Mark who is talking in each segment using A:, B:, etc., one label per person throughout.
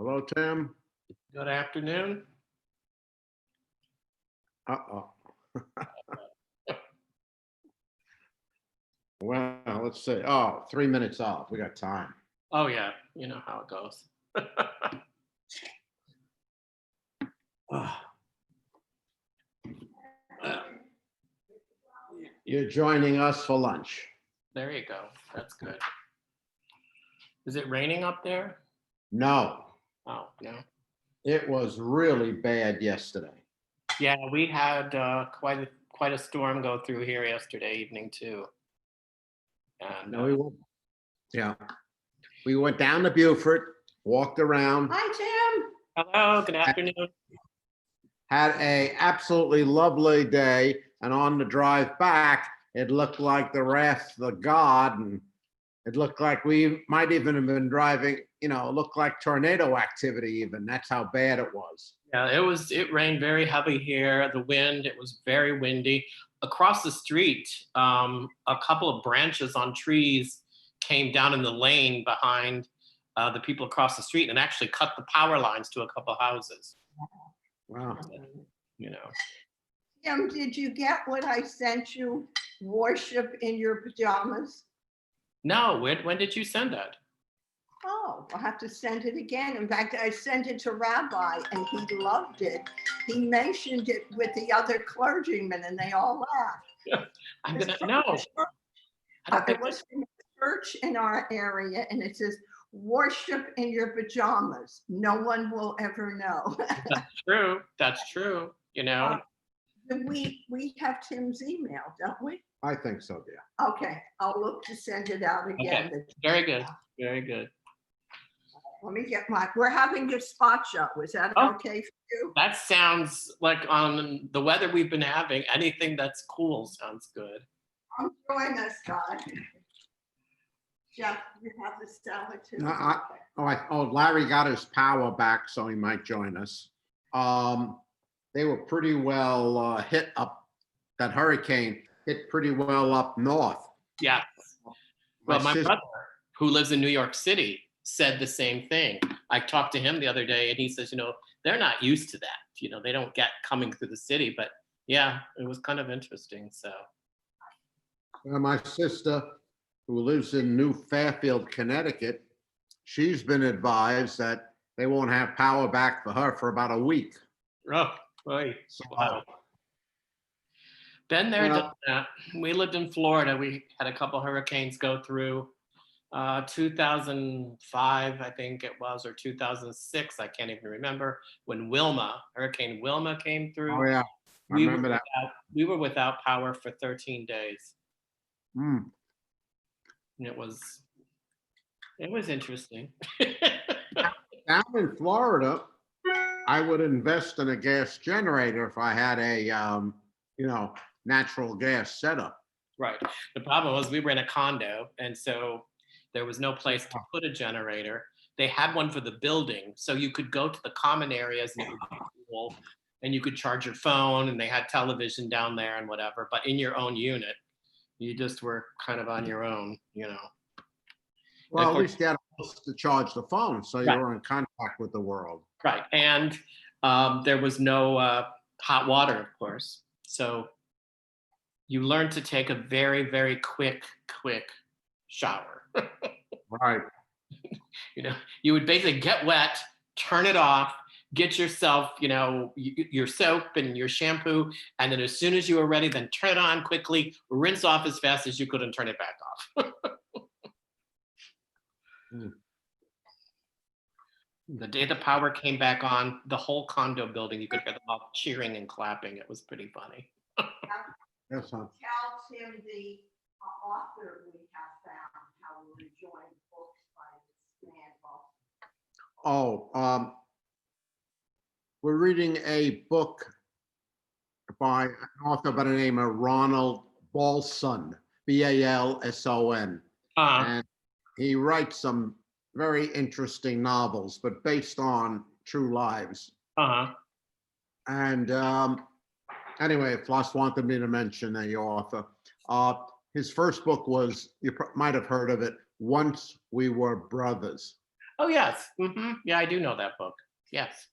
A: Hello, Tim.
B: Good afternoon.
A: Uh-oh. Well, let's see. Oh, 3 minutes off. We got time.
B: Oh yeah, you know how it goes.
A: Ah. You're joining us for lunch.
B: There you go. That's good. Is it raining up there?
A: No,
B: Oh, no.
A: it was really bad yesterday.
B: Yeah, we had quite a storm go through here yesterday evening too. And
A: No, yeah. We went down to Beaufort, walked around,
C: Hi, Tim.
B: hello, good afternoon.
A: had a absolutely lovely day, and on the drive back, it looked like the wrath of God, and it looked like we might even have been driving, it looked like tornado activity even. That's how bad it was.
B: Yeah, it rained very heavy here. The wind, it was very windy. Across the street, a couple of branches on trees came down in the lane behind the people across the street and actually cut the power lines to a couple houses.
A: Wow.
B: You know.
C: Tim, did you get what I sent you? Worship in your pajamas?
B: No, when did you send that?
C: Oh, I'll have to send it again. In fact, I sent it to Rabbi and he loved it. He mentioned it with the other clergymen and they all laughed.
B: I'm
C: It's
B: gonna
C: from
B: no.
C: a church-
B: I don't think
C: It was from a church in our area and it says, worship in your pajamas. No one will ever know.
B: that's true. That's true. You know.
C: We have Tim's email, don't we?
A: I think so, yeah.
C: Okay, I'll look to send it out again.
B: Very good. Very good.
C: Let me get we're having a spot show. Is that
B: Oh.
C: okay for you?
B: That sounds like on the weather we've been having, anything that's cool sounds good.
C: Join us, God. Jeff, you have the salad too.
A: No, Larry got his power back, so he might join us. They were pretty well hit up. That hurricane hit pretty well up north.
B: Yeah. Well, my
A: sister-
B: brother, who lives in New York City, said the same thing. I talked to him the other day and he says, they're not used to that. They don't get coming through the city, but yeah, it was kind of interesting. So.
A: My sister, who lives in New Fairfield, Connecticut, she's been advised that they won't have power back for her for about a week.
B: Oh, boy.
A: So,
B: Wow. Been there, done that. We lived in Florida. We had a couple hurricanes go through. 2005, I think it was, or 2006, I can't even remember, when Hurricane Wilma came through.
A: oh yeah, I remember that.
B: We were without power for 13 days.
A: Mm.
B: And it was interesting.
A: Down in Florida, I would invest in a gas generator if I had a, natural gas setup.
B: Right. The problem was we were in a condo, and so there was no place to put a generator. They had one for the building, so you could go to the common areas and it would be cool, and you could charge your phone, and they had television down there and whatever. But in your own unit, you just were kind of on your own,
A: Well, at least you had a place to charge the phone, so you
B: Right.
A: were in contact with the world.
B: Right. And there was no hot water, of course. So you learned to take a very, very quick shower.
A: Right.
B: You would basically get wet, turn it off, get yourself, your soap and your shampoo. And then as soon as you were ready, then turn it on quickly, rinse off as fast as you could and turn it back off. The day the power came back on, the whole condo building, you could hear them all cheering and clapping. It was pretty funny.
A: Yes, huh?
C: Tell Tim the author we have found, how we're enjoying books by this man.
A: We're reading a book by an author by the name of Ronald Balson, Balson. And he writes some very interesting novels, but based on true lives. And anyway, Floss wanted me to mention the author. His first book was, you might have heard of it, Once We Were Brothers.
B: Oh, yes. Yeah, I do know that book. Yes.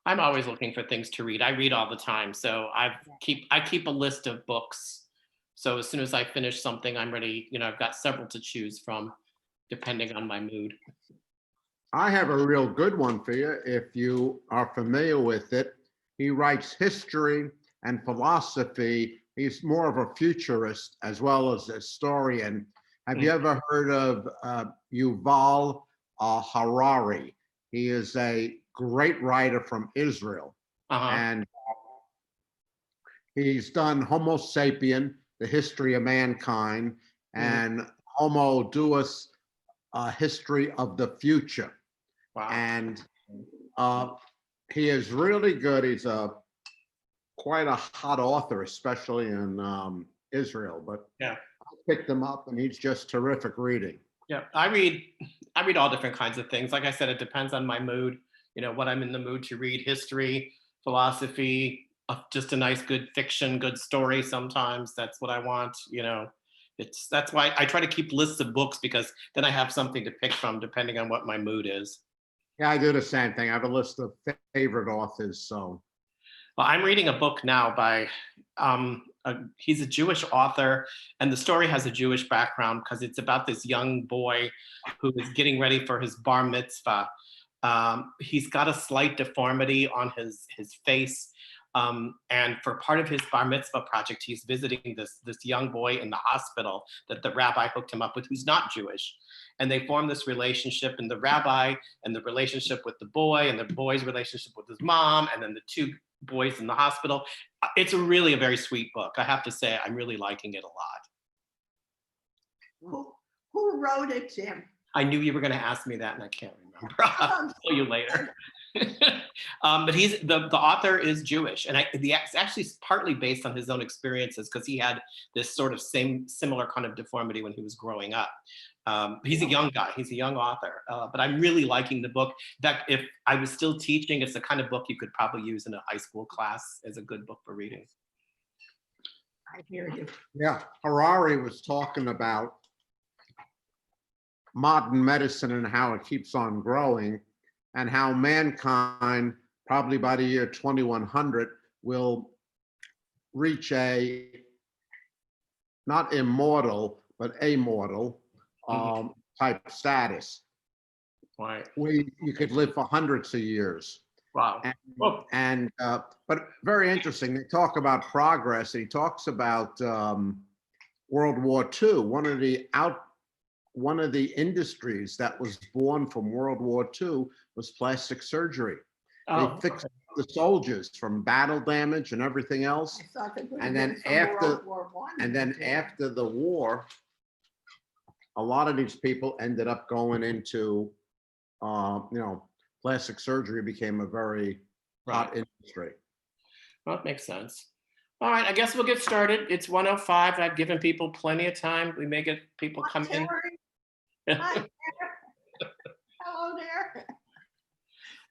B: I'm always looking for things to read. I read all the time. So I keep a list of books. So as soon as I finish something, I'm ready. I've got several to choose from, depending on my mood.
A: I have a real good one for you if you are familiar with it. He writes history and philosophy. He's more of a futurist as well as a historian. Have you ever heard of Yuval Harari? He is a great writer from Israel. And he's done Homo sapien, the history of mankind, and Homo Deus, a history of the future.
B: Wow.
A: And he is really good. He's quite a hot author, especially in Israel. But
B: yeah,
A: I picked him up, and he's just terrific reading.
B: Yeah, I read all different kinds of things. Like I said, it depends on my mood. What I'm in the mood to read: history, philosophy, just a nice, good fiction, good story. Sometimes that's what I want. That's why I try to keep lists of books, because then I have something to pick from depending on what my mood is.
A: Yeah, I do the same thing. I have a list of favorite authors. So,
B: well, I'm reading a book now by, he's a Jewish author, and the story has a Jewish background because it's about this young boy who is getting ready for his bar mitzvah. He's got a slight deformity on his face. And for part of his bar mitzvah project, he's visiting this young boy in the hospital that the rabbi hooked him up with, who's not Jewish. And they form this relationship, and the rabbi and the relationship with the boy, and the boy's relationship with his mom, and then the two boys in the hospital. It's really a very sweet book. I have to say, I'm really liking it a lot.
C: Who wrote it, Jim?
B: I knew you were going to ask me that, and I can't remember. I'll tell you later. But the author is Jewish, and it's actually partly based on his own experiences, because he had this sort of similar kind of deformity when he was growing up. He's a young guy. He's a young author, but I'm really liking the book. In fact, if I was still teaching, it's the kind of book you could probably use in a high school class as a good book for reading.
C: I hear you.
A: Yeah, Harari was talking about modern medicine and how it keeps on growing, and how mankind, probably by the year 2100, will reach a not immortal but amortal type status.
B: Right.
A: You could live for hundreds of years.
B: Wow.
A: But very interesting. They talk about progress. And he talks about World War II. One of the industries that was born from World War II was plastic surgery. They fixed the soldiers from battle damage and everything else. And then after the war, a lot of these people ended up going into, plastic surgery became a very hot industry.
B: Well, that makes sense. All right, I guess we'll get started. It's 1:05. I've given people plenty of time. We may get people come in.
C: Hi there. Hello there.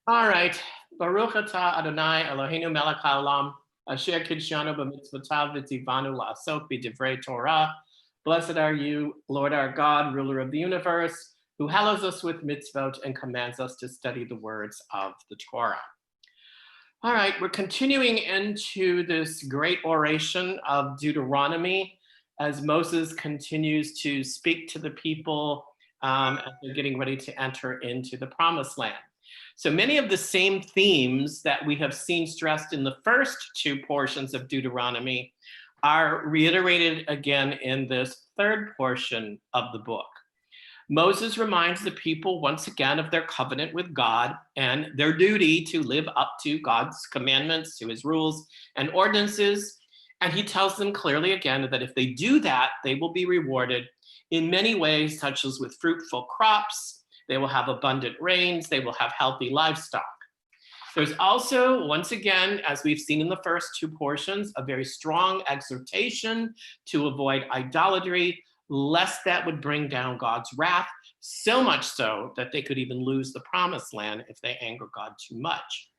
B: All right. Baruch atah Adonai Eloheinu melech haolam, asher kidshanu b'mitzvotav v'tzivanu la'asok b'divrei Torah. Blessed are you, Lord our God, ruler of the universe, who hallows us with mitzvot and commands us to study the words of the Torah. All right, we're continuing into this great oration of Deuteronomy as Moses continues to speak to the people as they're getting ready to enter into the promised land. So many of the same themes that we have seen stressed in the first two portions of Deuteronomy are reiterated again in this third portion of the book. Moses reminds the people once again of their covenant with God and their duty to live up to God's commandments, to his rules and ordinances. And he tells them clearly again that if they do that, they will be rewarded in many ways, such as with fruitful crops, they will have abundant rains, they will have healthy livestock. There's also, once again, as we've seen in the first two portions, a very strong exhortation to avoid idolatry, lest that would bring down God's wrath, so much so that they could even lose the promised land if they anger God too much.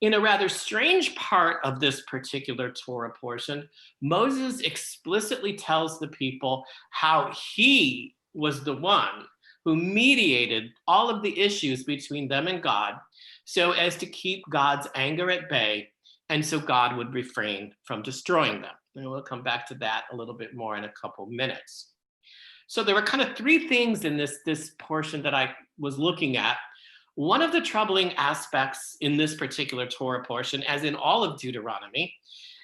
B: In a rather strange part of this particular Torah portion, Moses explicitly tells the people how he was the one who mediated all of the issues between them and God so as to keep God's anger at bay, and so God would refrain from destroying them. And we'll come back to that a little bit more in a couple minutes. So there were kind of three things in this portion that I was looking at. One of the troubling aspects in this particular Torah portion, as in all of Deuteronomy,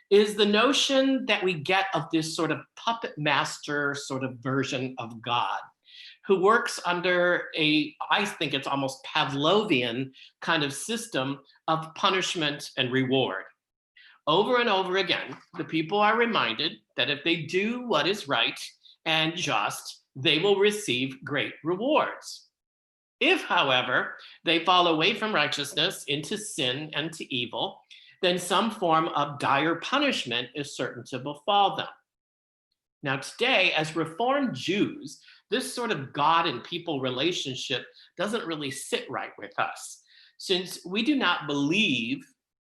B: is the notion that we get of this sort of puppet master sort of version of God, who works under I think it's almost Pavlovian kind of system of punishment and reward. Over and over again, the people are reminded that if they do what is right and just, they will receive great rewards. If, however, they fall away from righteousness into sin and to evil, then some form of dire punishment is certain to befall them. Now today, as Reformed Jews, this sort of God and people relationship doesn't really sit right with us, since we do not believe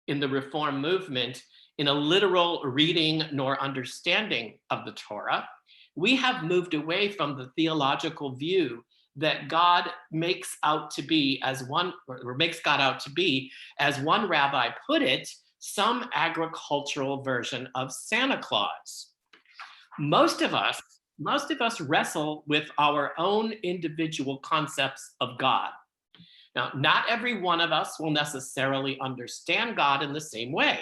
B: in the Reform movement in a literal reading nor understanding of the Torah. We have moved away from the theological view that God makes out to be as one, or makes God out to be, as one rabbi put it, some agricultural version of Santa Claus. Most of us wrestle with our own individual concepts of God. Now, not every one of us will necessarily understand God in the same way,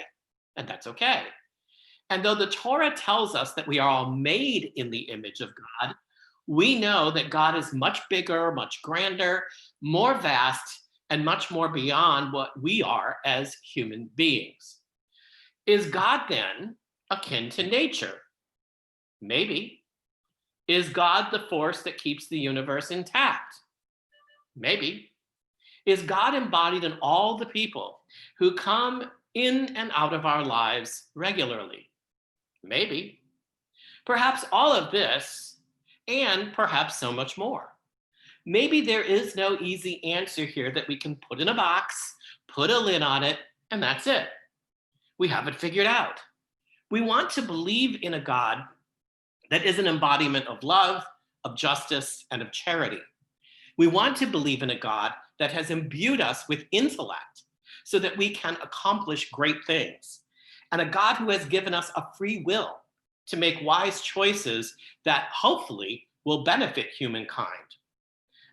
B: and that's okay. And though the Torah tells us that we are all made in the image of God, we know that God is much bigger, much grander, more vast, and much more beyond what we are as human beings. Is God then akin to nature? Maybe. Is God the force that keeps the universe intact? Maybe. Is God embodied in all the people who come in and out of our lives regularly? Maybe. Perhaps all of this, and perhaps so much more. Maybe there is no easy answer here that we can put in a box, put a lid on it, and that's it. We have it figured out. We want to believe in a God that is an embodiment of love, of justice, and of charity. We want to believe in a God that has imbued us with intellect so that we can accomplish great things, and a God who has given us a free will to make wise choices that hopefully will benefit humankind.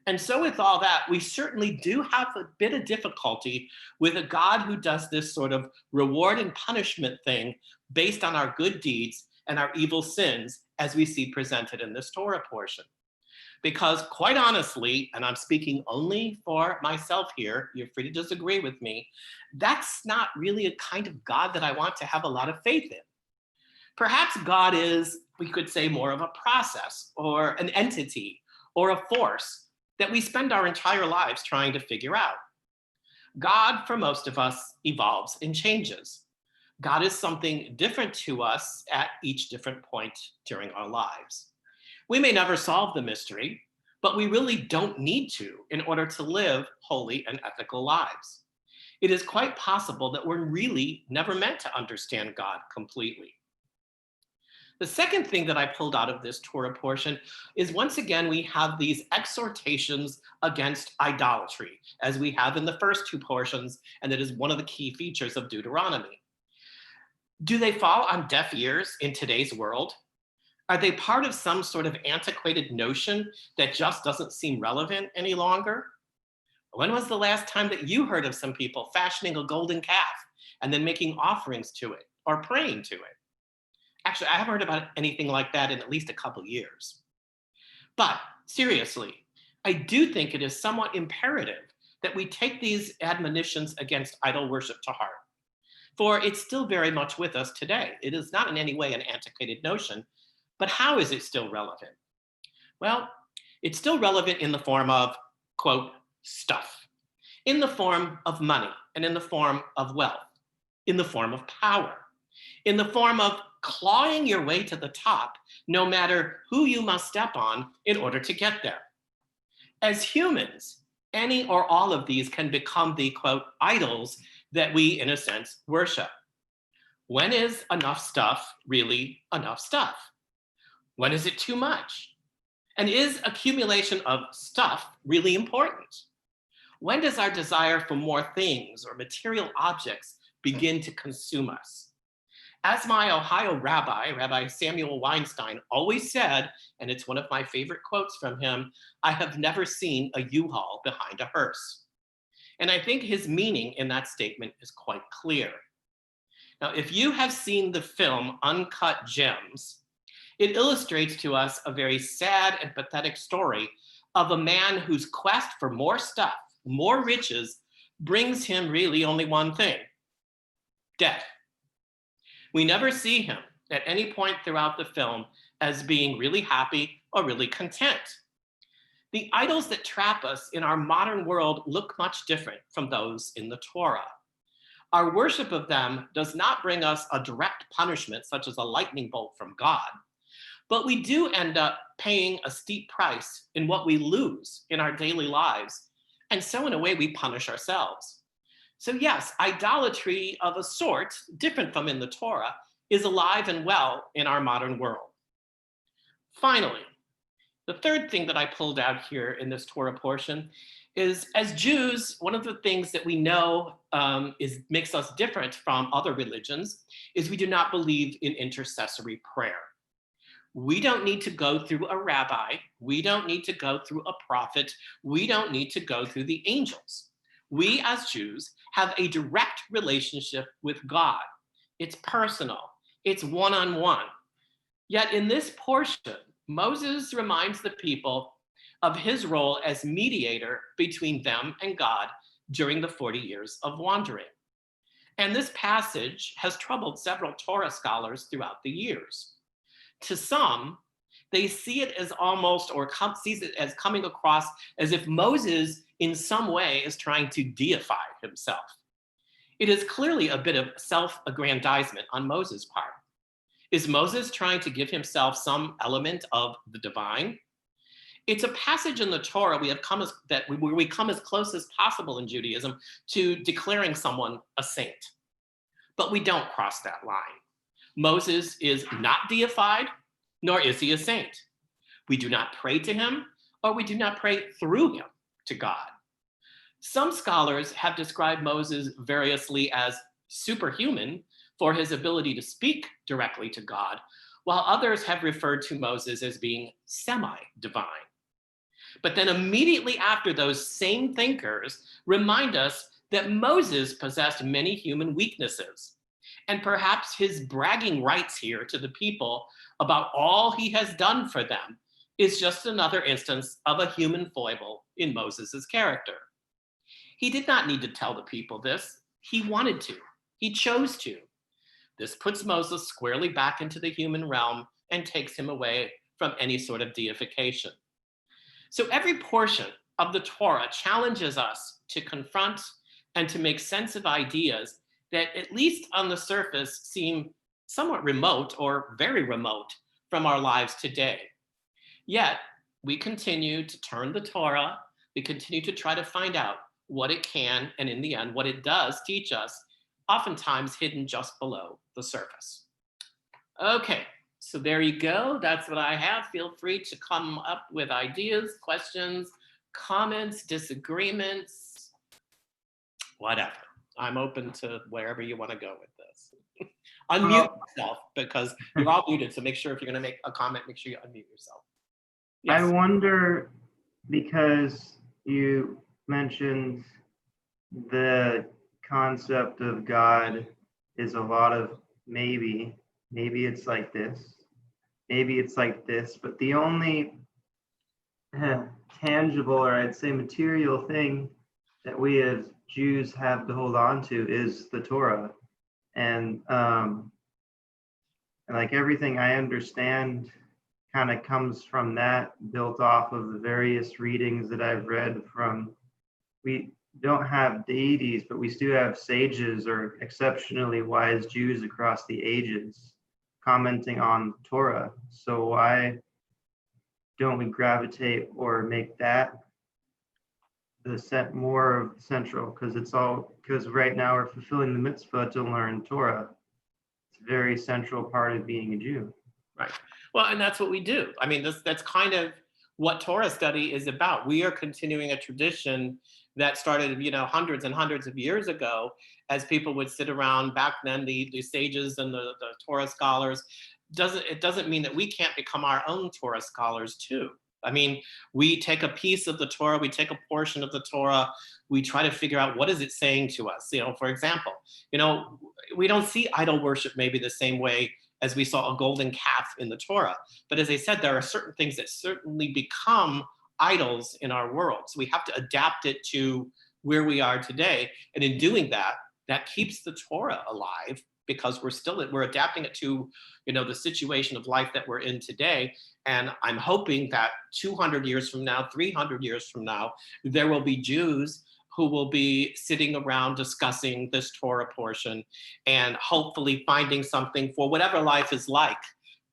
B: And so with all that, we certainly do have a bit of difficulty with a God who does this sort of reward and punishment thing based on our good deeds and our evil sins as we see presented in this Torah portion. Because quite honestly, and I'm speaking only for myself here, you're free to disagree with me, that's not really a kind of God that I want to have a lot of faith in. Perhaps God is, we could say, more of a process or an entity or a force that we spend our entire lives trying to figure out. God, for most of us, evolves and changes. God is something different to us at each different point during our lives. We may never solve the mystery, but we really don't need to in order to live holy and ethical lives. It is quite possible that we're really never meant to understand God completely. The second thing that I pulled out of this Torah portion is, once again, we have these exhortations against idolatry, as we have in the first two portions, and that is one of the key features of Deuteronomy. Do they fall on deaf ears in today's world? Are they part of some sort of antiquated notion that just doesn't seem relevant any longer? When was the last time that you heard of some people fashioning a golden calf and then making offerings to it or praying to it? Actually, I haven't heard about anything like that in at least a couple years. But seriously, I do think it is somewhat imperative that we take these admonitions against idol worship to heart, for it's still very much with us today. It is not in any way an antiquated notion, but how is it still relevant? Well, it's still relevant in the form of, quote, stuff, in the form of money, and in the form of wealth, in the form of power, in the form of clawing your way to the top, no matter who you must step on in order to get there. As humans, any or all of these can become the, quote, idols that we, in a sense, worship. When is enough stuff really enough stuff? When is it too much? And is accumulation of stuff really important? When does our desire for more things or material objects begin to consume us? As my Ohio rabbi, Rabbi Samuel Weinstein, always said, and it's one of my favorite quotes from him, I have never seen a U-Haul behind a hearse. And I think his meaning in that statement is quite clear. Now, if you have seen the film Uncut Gems, it illustrates to us a very sad and pathetic story of a man whose quest for more stuff, more riches, brings him really only one thing: death. We never see him at any point throughout the film as being really happy or really content. The idols that trap us in our modern world look much different from those in the Torah. Our worship of them does not bring us a direct punishment, such as a lightning bolt from God, but we do end up paying a steep price in what we lose in our daily lives. And so in a way, we punish ourselves. So yes, idolatry of a sort, different from in the Torah, is alive and well in our modern world. Finally, the third thing that I pulled out here in this Torah portion is, as Jews, one of the things that we know makes us different from other religions is we do not believe in intercessory prayer. We don't need to go through a rabbi. We don't need to go through a prophet. We don't need to go through the angels. We as Jews have a direct relationship with God. It's personal. It's one-on-one. Yet in this portion, Moses reminds the people of his role as mediator between them and God during the 40 years of wandering. And this passage has troubled several Torah scholars throughout the years. To some, they see it as almost, or sees it as coming across as if Moses in some way is trying to deify himself. It is clearly a bit of self-aggrandizement on Moses' part. Is Moses trying to give himself some element of the divine? It's a passage in the Torah where we come as close as possible in Judaism to declaring someone a saint. But we don't cross that line. Moses is not deified, nor is he a saint. We do not pray to him, or we do not pray through him to God. Some scholars have described Moses variously as superhuman for his ability to speak directly to God, while others have referred to Moses as being semi-divine. But then immediately after, those same thinkers remind us that Moses possessed many human weaknesses. And perhaps his bragging rights here to the people about all he has done for them is just another instance of a human foible in Moses's character. He did not need to tell the people this. He wanted to. He chose to. This puts Moses squarely back into the human realm and takes him away from any sort of deification. So every portion of the Torah challenges us to confront and to make sense of ideas that, at least on the surface, seem somewhat remote or very remote from our lives today. Yet, we continue to turn the Torah, we continue to try to find out what it can, and in the end, what it does teach us, oftentimes hidden just below the surface. Okay, so there you go. That's what I have. Feel free to come up with ideas, questions, comments, disagreements, whatever. I'm open to wherever you want to go with this. Unmute yourself, because you're all muted. So make sure if you're going to make a comment, make sure you unmute yourself.
D: Yes. I wonder, because you mentioned the concept of God is a lot of maybe it's like this, maybe it's like this, but the only tangible, or I'd say material thing that we as Jews have to hold on to is the Torah. And like everything I understand kind of comes from that, built off of the various readings that I've read from. We don't have deities, but we still have sages or exceptionally wise Jews across the ages commenting on Torah. So why don't we gravitate or make that the more central? Because right now we're fulfilling the mitzvah to learn Torah. It's a very central part of being a Jew.
B: Right. Well, and that's what we do. I mean, that's kind of what Torah study is about. We are continuing a tradition that started, hundreds and hundreds of years ago, as people would sit around back then, the sages and the Torah scholars. It doesn't mean that we can't become our own Torah scholars too. I mean, we take a piece of the Torah, we take a portion of the Torah, we try to figure out what is it saying to us. For example, we don't see idol worship maybe the same way as we saw a golden calf in the Torah. But as I said, there are certain things that certainly become idols in our world. So we have to adapt it to where we are today. And in doing that, that keeps the Torah alive, because we're adapting it to, the situation of life that we're in today. And I'm hoping that 200 years from now, 300 years from now, there will be Jews who will be sitting around discussing this Torah portion and hopefully finding something for whatever life is like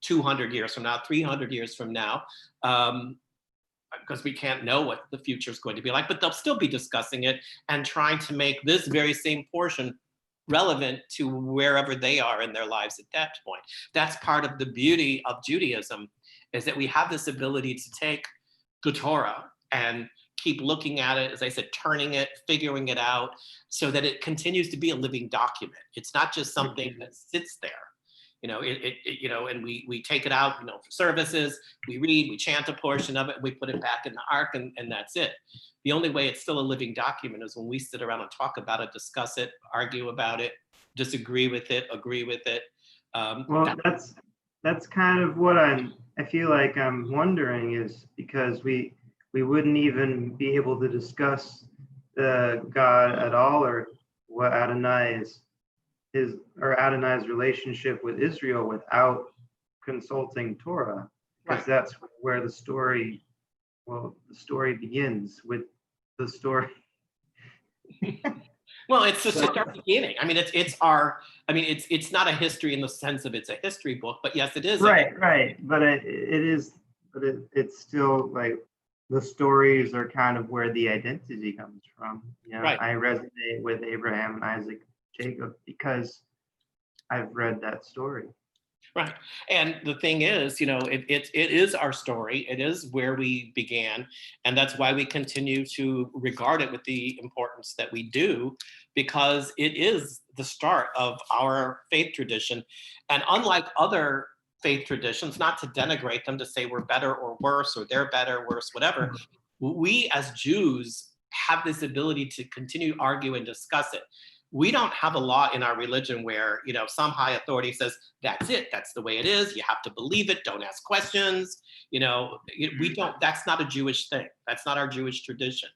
B: 200 years from now, 300 years from now, because we can't know what the future is going to be like, but they'll still be discussing it and trying to make this very same portion relevant to wherever they are in their lives at that point. That's part of the beauty of Judaism, is that we have this ability to take the Torah and keep looking at it, as I said, turning it, figuring it out, so that it continues to be a living document. It's not just something that sits there. And we take it out, for services, we read, we chant a portion of it, we put it back in the ark, and that's it. The only way it's still a living document is when we sit around and talk about it, discuss it, argue about it, disagree with it, agree with it.
D: Well, that's kind of what I feel like I'm wondering, is because we wouldn't even be able to discuss God at all, or what Adonai's relationship with Israel without consulting Torah, because that's where the story begins with the story.
B: Well, it's just our beginning. I mean, it's not a history in the sense of it's a history book, but yes, it is.
D: Right. But it's still like the stories are kind of where the identity comes from.
B: Right.
D: I resonate with Abraham and Isaac, Jacob, because I've read that story.
B: Right. And the thing is, it is our story. It is where we began. And that's why we continue to regard it with the importance that we do, because it is the start of our faith tradition. And unlike other faith traditions, not to denigrate them, to say we're better or worse, or they're better, worse, whatever, we as Jews have this ability to continue to argue and discuss it. We don't have a law in our religion where, some high authority says, that's it, that's the way it is, you have to believe it, don't ask questions. We don't, that's not a Jewish thing. That's not our Jewish tradition.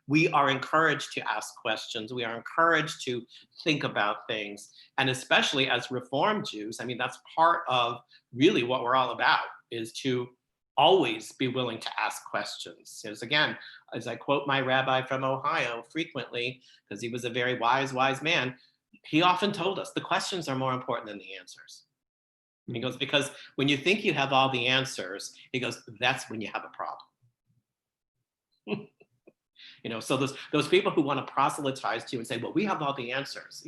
B: We are encouraged to ask questions. We are encouraged to think about things. And especially as Reformed Jews, that's part of really what we're all about, is to always be willing to ask questions. Because again, as I quote my rabbi from Ohio frequently, because he was a very wise man, he often told us the questions are more important than the answers. He goes, because when you think you have all the answers, he goes, that's when you have a problem. So those people who want to proselytize to you and say, well, we have all the answers,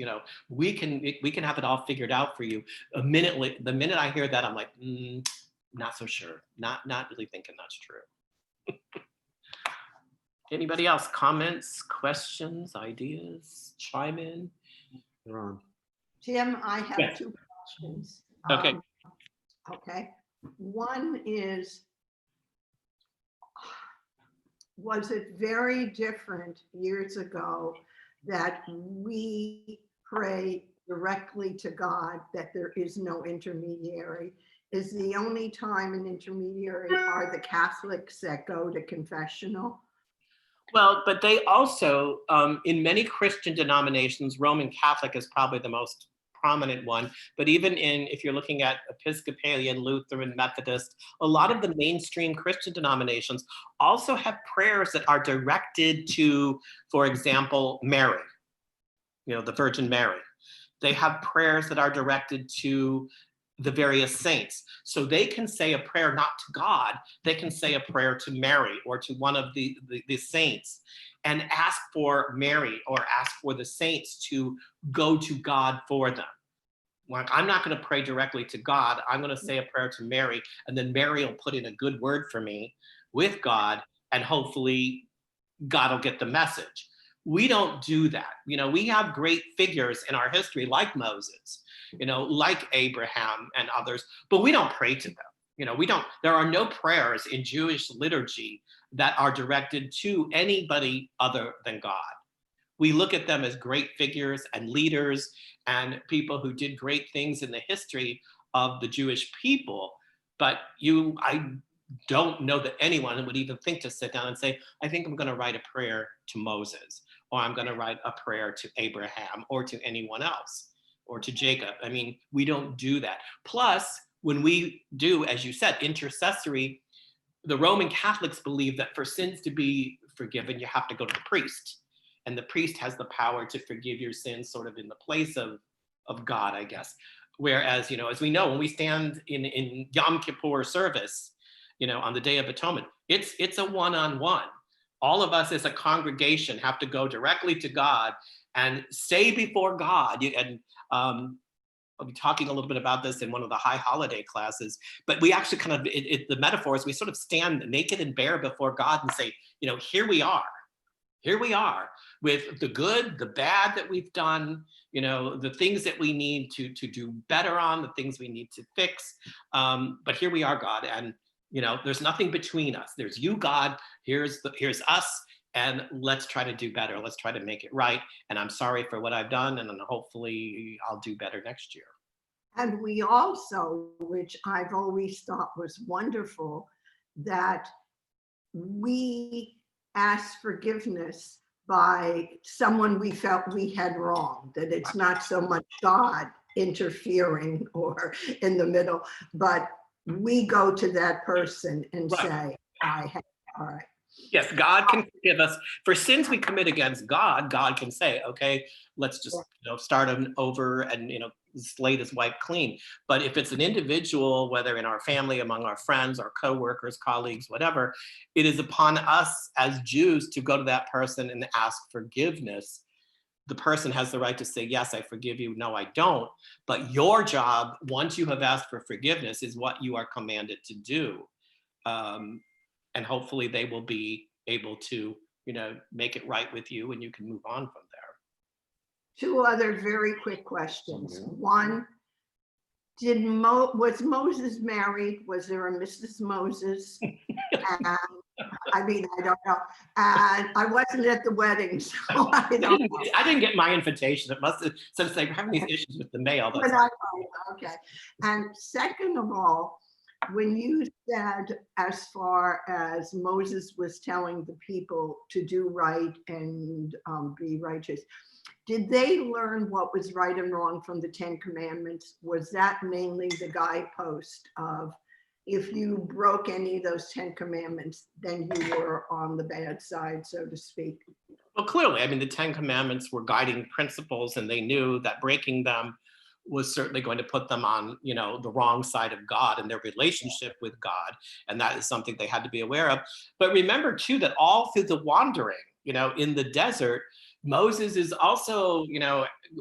B: we can have it all figured out for you. The minute I hear that, I'm like, not so sure. Not really thinking that's true. Anybody else? Comments, questions, ideas? Chime in.
C: Tim, I have
B: Yes.
C: 2 questions.
B: Okay.
C: Okay. One is, was it very different years ago that we pray directly to God, that there is no intermediary? Is the only time an intermediary are the Catholics that go to confessional?
B: Well, but they also, in many Christian denominations, Roman Catholic is probably the most prominent one, but even if you're looking at Episcopalian, Lutheran, Methodist, a lot of the mainstream Christian denominations also have prayers that are directed to, for example, Mary, the Virgin Mary. They have prayers that are directed to the various saints. So they can say a prayer not to God, they can say a prayer to Mary or to one of the saints, and ask for Mary or ask for the saints to go to God for them. Like, I'm not going to pray directly to God, I'm going to say a prayer to Mary, and then Mary will put in a good word for me with God, and hopefully God will get the message. We don't do that. We have great figures in our history like Moses, like Abraham and others, but we don't pray to them. There are no prayers in Jewish liturgy that are directed to anybody other than God. We look at them as great figures and leaders and people who did great things in the history of the Jewish people. But I don't know that anyone would even think to sit down and say, I think I'm going to write a prayer to Moses, or I'm going to write a prayer to Abraham, or to anyone else, or to Jacob. I mean, we don't do that. Plus, when we do, as you said, intercessory, the Roman Catholics believe that for sins to be forgiven, you have to go to the priest. And the priest has the power to forgive your sins sort of in the place of God, I guess. Whereas, as we know, when we stand in Yom Kippur service, on the Day of Atonement, it's a one-on-one. All of us as a congregation have to go directly to God and say before God, I'll be talking a little bit about this in one of the high holiday classes, but we actually kind of, the metaphor is we sort of stand naked and bare before God and say, here we are. Here we are with the good, the bad that we've done, the things that we need to do better on, the things we need to fix. But here we are, God, and there's nothing between us. There's you, God. Here's us, and let's try to do better. Let's try to make it right. And I'm sorry for what I've done, and hopefully I'll do better next year.
C: And we also, which I've always thought was wonderful, that we ask forgiveness by someone we felt we had wronged, that it's not so much God interfering or in the middle, but we go to that person and say, I have, all right.
B: Yes, God can forgive us for sins we commit against God. God can say, okay, let's just start over and slate his wipe clean. But if it's an individual, whether in our family, among our friends, our coworkers, colleagues, whatever, it is upon us as Jews to go to that person and ask forgiveness. The person has the right to say, yes, I forgive you. No, I don't. But your job, once you have asked for forgiveness, is what you are commanded to do. And hopefully they will be able to, make it right with you, and you can move on from there.
C: Two other very quick questions. One, was Moses married? Was there a Mrs. Moses? And, I don't know. And I wasn't at the wedding, so I don't know.
B: I didn't get my invitation. It must have, since they're having these issues with the mail.
C: Okay. And second of all, when you said, as far as Moses was telling the people to do right and be righteous, did they learn what was right and wrong from the 10 Commandments? Was that mainly the guidepost of, if you broke any of those 10 Commandments, then you were on the bad side, so to speak?
B: Well, clearly, the 10 Commandments were guiding principles, and they knew that breaking them was certainly going to put them on, the wrong side of God and their relationship with God. And that is something they had to be aware of. But remember too, that all through the wandering, in the desert, Moses is also,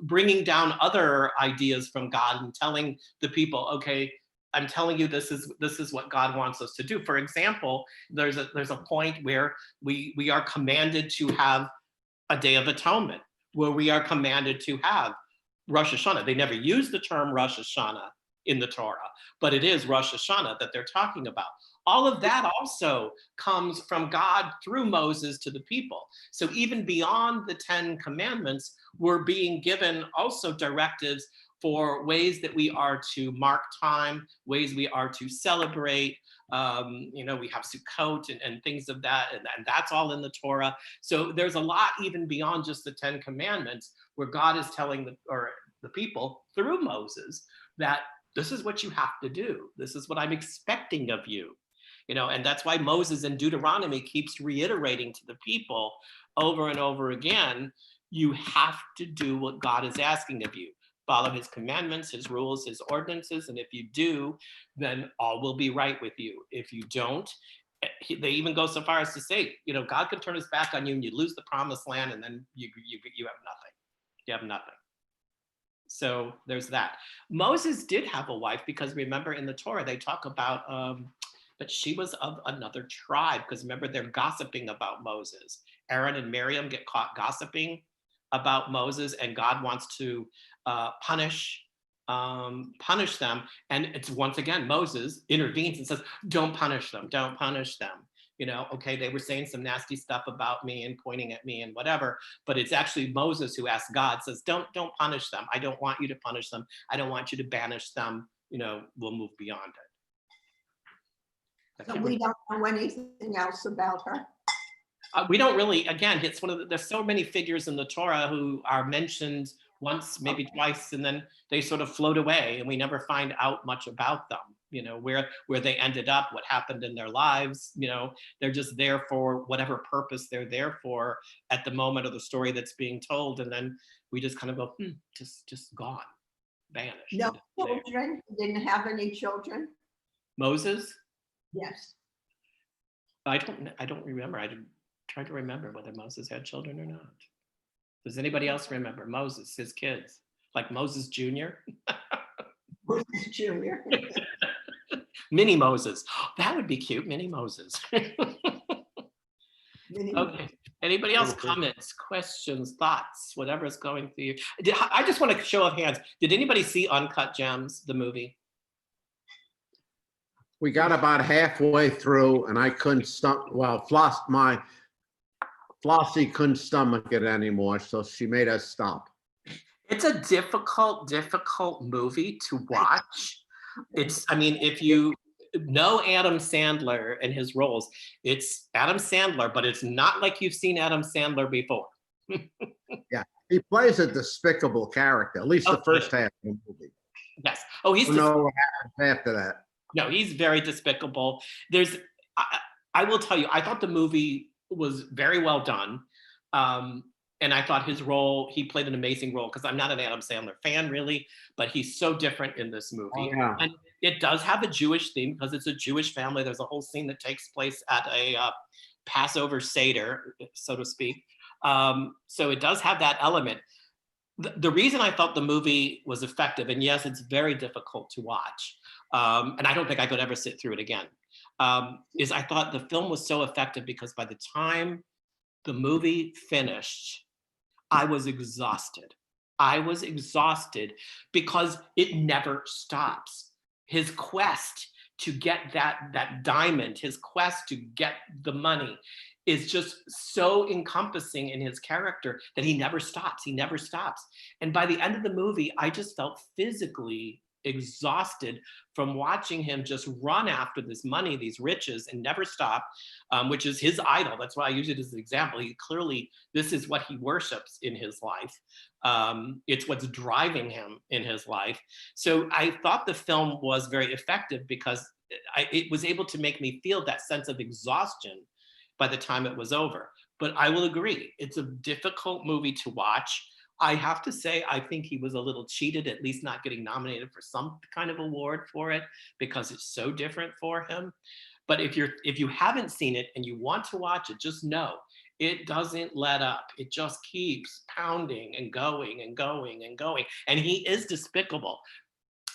B: bringing down other ideas from God and telling the people, okay, I'm telling you, this is what God wants us to do. For example, there's a point where we are commanded to have a Day of Atonement, where we are commanded to have Rosh Hashanah. They never use the term Rosh Hashanah in the Torah, but it is Rosh Hashanah that they're talking about. All of that also comes from God through Moses to the people. So even beyond the 10 Commandments, we're being given also directives for ways that we are to mark time, ways we are to celebrate. We have Sukkot and things of that, and that's all in the Torah. So there's a lot even beyond just the 10 Commandments, where God is telling the people through Moses that this is what you have to do. This is what I'm expecting of you. And that's why Moses in Deuteronomy keeps reiterating to the people over and over again, you have to do what God is asking of you. Follow his commandments, his rules, his ordinances. And if you do, then all will be right with you. If you don't, they even go so far as to say, God can turn his back on you and you lose the promised land, and then you have nothing. You have nothing. So there's that. Moses did have a wife, because remember in the Torah, they talk about but she was of another tribe, because remember, they're gossiping about Moses. Aaron and Miriam get caught gossiping about Moses, and God wants to punish them. And it's once again, Moses intervenes and says, don't punish them, don't punish them. You know, okay, they were saying some nasty stuff about me and pointing at me and whatever, but it's actually Moses who asks God, says, don't punish them. I don't want you to punish them. I don't want you to banish them. You know, we'll move beyond it.
C: So we don't know anything else about her.
B: We don't really, again, it's one of the, there's so many figures in the Torah who are mentioned once, maybe twice, and then they sort of float away and we never find out much about them, you know, where they ended up, what happened in their lives, you know, they're just there for whatever purpose they're there for at the moment of the story that's being told. And then we just kind of go, just gone, vanished.
C: No children, didn't have any children?
B: Moses?
C: Yes.
B: I don't remember. I tried to remember whether Moses had children or not. Does anybody else remember Moses, his kids? Like Moses Jr.?
C: Moses Jr.
B: Mini Moses. That would be cute, Mini Moses. Okay. Anybody else? Comments, questions, thoughts, whatever's going through you. I just want a show of hands. Did anybody see Uncut Gems, the movie?
A: We got about halfway through and I couldn't stomach, well, Flossie couldn't stomach it anymore, so she made us stop.
B: It's a difficult movie to watch. It's, I mean, if you know Adam Sandler and his roles, it's Adam Sandler, but it's not like you've seen Adam Sandler before.
A: Yeah, he plays a despicable character, at least the first half of the movie.
B: Yes. Oh, he's.
A: I don't know what happens after that.
B: No, he's very despicable. There's, I will tell you, I thought the movie was very well done. And I thought his role, he played an amazing role, because I'm not an Adam Sandler fan really, but he's so different in this movie.
A: Oh, yeah.
B: And it does have a Jewish theme because it's a Jewish family. There's a whole scene that takes place at a Passover Seder, so to speak. So it does have that element. The reason I thought the movie was effective, and yes, it's very difficult to watch, and I don't think I could ever sit through it again, is I thought the film was so effective because by the time the movie finished, I was exhausted. I was exhausted because it never stops. His quest to get that diamond, his quest to get the money is just so encompassing in his character that he never stops. He never stops. And by the end of the movie, I just felt physically exhausted from watching him just run after this money, these riches, and never stop, which is his idol. That's why I use it as an example. He clearly, this is what he worships in his life. It's what's driving him in his life. So I thought the film was very effective because it was able to make me feel that sense of exhaustion by the time it was over. But I will agree, it's a difficult movie to watch. I have to say, I think he was a little cheated, at least not getting nominated for some kind of award for it, because it's so different for him. But if you haven't seen it and you want to watch it, just know it doesn't let up. It just keeps pounding and going and going and going. And he is despicable.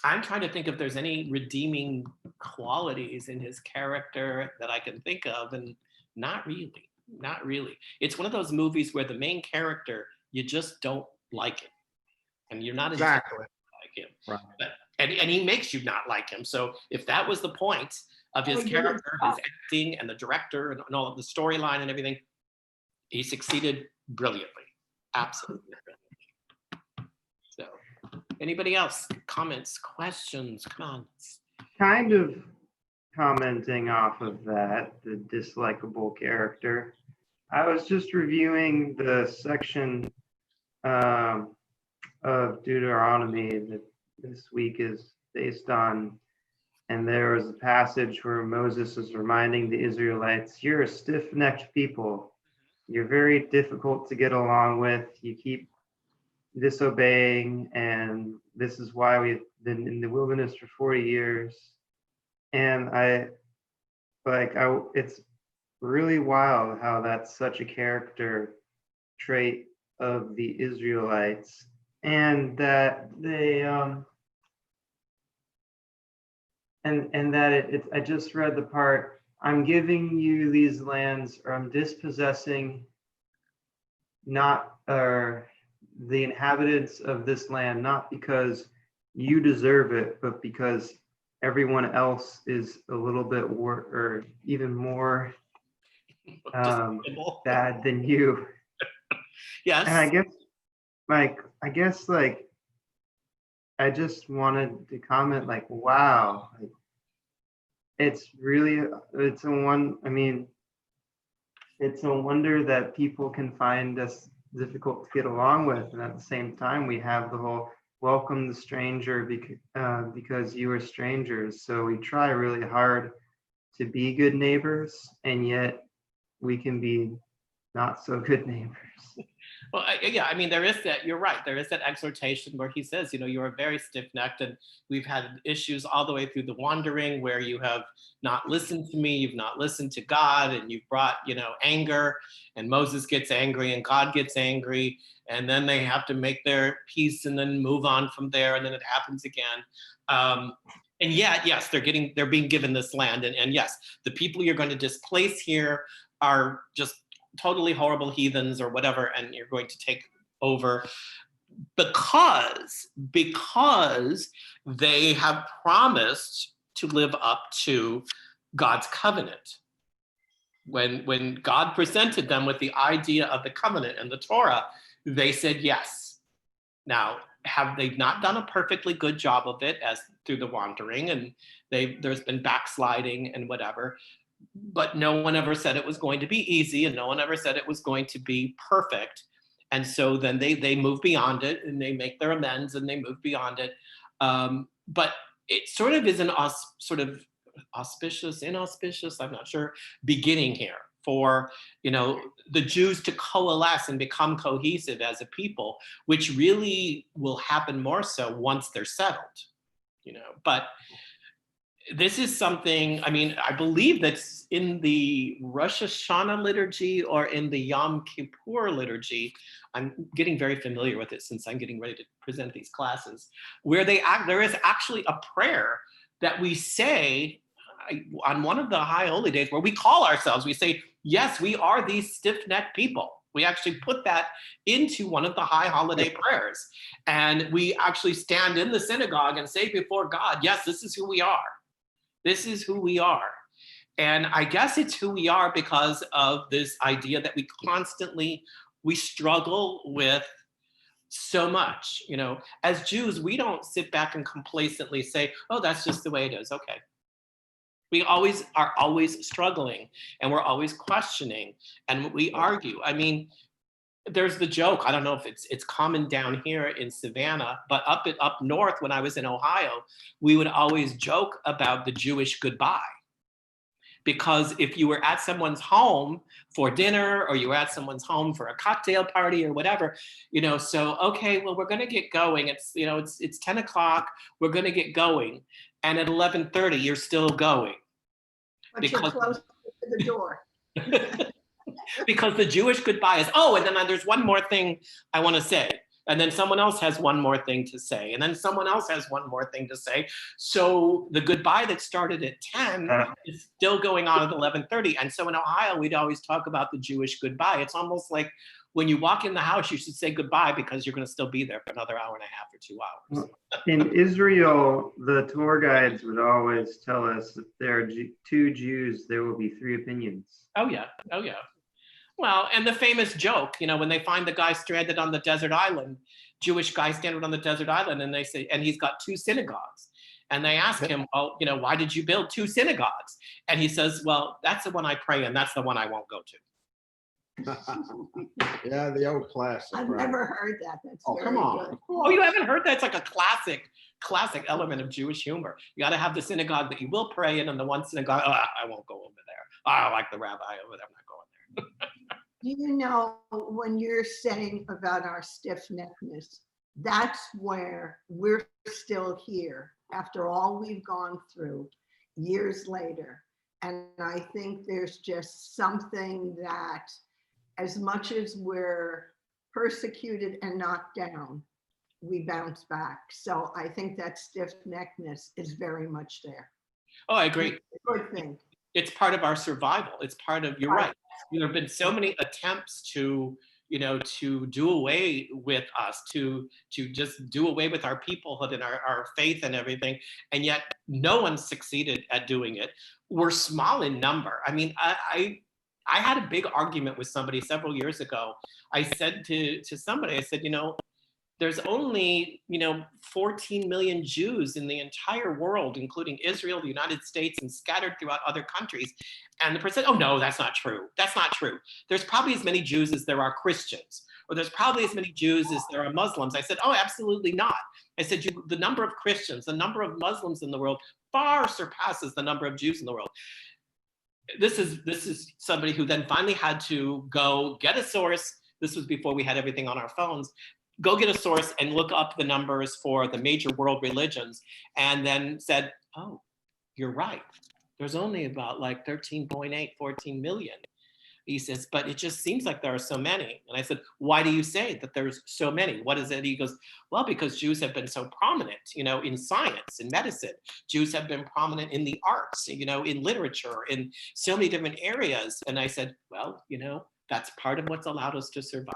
B: I'm trying to think if there's any redeeming qualities in his character that I can think of, and not really, not really. It's one of those movies where the main character, you just don't like him, and you're not
A: Exactly
B: like him.
A: Right.
B: But, and he makes you not like him. So if that was the point of his character, his acting, and the director, and all of the storyline and everything, he succeeded brilliantly, absolutely brilliantly. So, anybody else? Comments, questions, comments?
D: Kind of commenting off of that, the dislikable character. I was just reviewing the section of Deuteronomy that this week is based on, and there was a passage where Moses is reminding the Israelites, you're a stiff-necked people. You're very difficult to get along with. You keep disobeying, and this is why we've been in the wilderness for 40 years. And it's really wild how that's such a character trait of the Israelites, and that they and that I just read the part, I'm giving you these lands, or I'm dispossessing not the inhabitants of this land, not because you deserve it, but because everyone else is a little bit or even more
B: Despicable.
D: bad than you.
B: Yes.
D: And I guess like I just wanted to comment like, wow, like, it's really it's a one. I mean, it's a wonder that people can find us difficult to get along with, and at the same time, we have the whole welcome the stranger because you are strangers. So we try really hard to be good neighbors, and yet we can be not so good neighbors.
B: Well, yeah, I mean, there is that, you're right. There is that exhortation where he says, you know, you are very stiff-necked, and we've had issues all the way through the wandering where you have not listened to me, you've not listened to God, and you've brought, you know, anger, and Moses gets angry and God gets angry, and then they have to make their peace and then move on from there, and then it happens again. And yet, yes, they're being given this land, and yes, the people you're going to displace here are just totally horrible heathens or whatever, and you're going to take over because they have promised to live up to God's covenant. When God presented them with the idea of the covenant and the Torah, they said yes. Now, have they not done a perfectly good job of it as through the wandering, and there's been backsliding and whatever, but no one ever said it was going to be easy, and no one ever said it was going to be perfect. And so then they move beyond it, and they make their amends, and they move beyond it. But it sort of is an sort of auspicious, inauspicious, I'm not sure, beginning here for, you know, the Jews to coalesce and become cohesive as a people, which really will happen more so once they're settled, you know. But this is something, I mean, I believe that's in the Rosh Hashanah liturgy or in the Yom Kippur liturgy. I'm getting very familiar with it since I'm getting ready to present these classes, where there is actually a prayer that we say on one of the high holy days where we call ourselves, we say, yes, we are these stiff-necked people. We actually put that into one of the high holiday prayers. And we actually stand in the synagogue and say before God, yes, this is who we are. This is who we are. And I guess it's who we are because of this idea that we struggle with so much. You know, as Jews, we don't sit back and complacently say, oh, that's just the way it is. Okay. We are always struggling, and we're always questioning, and we argue. I mean, there's the joke. I don't know if it's common down here in Savannah, but up north when I was in Ohio, we would always joke about the Jewish goodbye. Because if you were at someone's home for dinner, or you were at someone's home for a cocktail party or whatever, you know, so, okay, well, we're going to get going. It's, you know, it's 10 o'clock. We're going to get going. And at 11:30, you're still going.
C: But you're close to the door.
B: Because the Jewish goodbye is, oh, and then there's one more thing I want to say. And then someone else has one more thing to say. And then someone else has one more thing to say. So the goodbye that started at 10 is still going on at 11:30. And so in Ohio, we'd always talk about the Jewish goodbye. It's almost like when you walk in the house, you should say goodbye because you're going to still be there for another hour and a half or 2 hours.
D: In Israel, the tour guides would always tell us that there are two Jews, there will be three opinions.
B: Oh, yeah. Oh, yeah. Well, and the famous joke, you know, when they find the guy stranded on the desert island, Jewish guy stranded on the desert island, and they say, and he's got two synagogues. And they ask him, well, you know, why did you build two synagogues? And he says, well, that's the one I pray in, that's the one I won't go to.
A: Yeah, the old classic.
C: I've
A: right.
C: never heard that. That's
A: Oh,
C: very
A: come on.
C: good.
B: Oh, you haven't heard that? It's like a classic element of Jewish humor. You got to have the synagogue that you will pray in, and the one synagogue, oh, I won't go over there. Oh, I like the rabbi over there, I'm not going there.
C: Do you know, when you're saying about our stiff-neckedness, that's where we're still here after all we've gone through years later. And I think there's just something that, as much as we're persecuted and knocked down, we bounce back. So I think that stiff-neckedness is very much there.
B: Oh, I agree.
C: Good thing.
B: It's part of our survival. It's part of, you're right. There have been so many attempts to, to do away with us, to just do away with our peoplehood and our faith and everything. And yet no one succeeded at doing it. We're small in number. I mean, I had a big argument with somebody several years ago. I said to somebody, I said, there's only 14 million Jews in the entire world, including Israel, the United States, and scattered throughout other countries. And the person said, oh no, that's not true. That's not true. There's probably as many Jews as there are Christians, or there's probably as many Jews as there are Muslims. I said, oh, absolutely not. I said, the number of Christians, the number of Muslims in the world far surpasses the number of Jews in the world. This is somebody who then finally had to go get a source. This was before we had everything on our phones. Go get a source and look up the numbers for the major world religions, and then said, oh, you're right. There's only about like 13.8, 14 million. He says, but it just seems like there are so many. And I said, why do you say that there's so many? What is it? He goes, well, because Jews have been so prominent, in science, in medicine. Jews have been prominent in the arts, in literature, in so many different areas. And I said, well, that's part of what's allowed us to survive.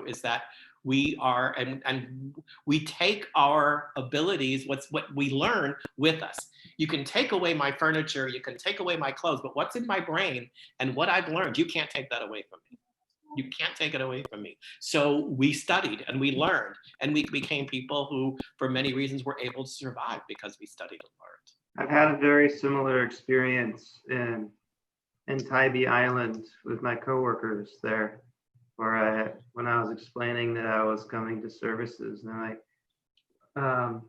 B: Is that we are, and we take our abilities, what we learn with us. You can take away my furniture, you can take away my clothes, but what's in my brain and what I've learned, you can't take that away from me. You can't take it away from me. So we studied and we learned, and we became people who, for many reasons, were able to survive because we studied and learned.
D: I've had a very similar experience in Tybee Island with my coworkers there, where when I was explaining that I was coming to services, and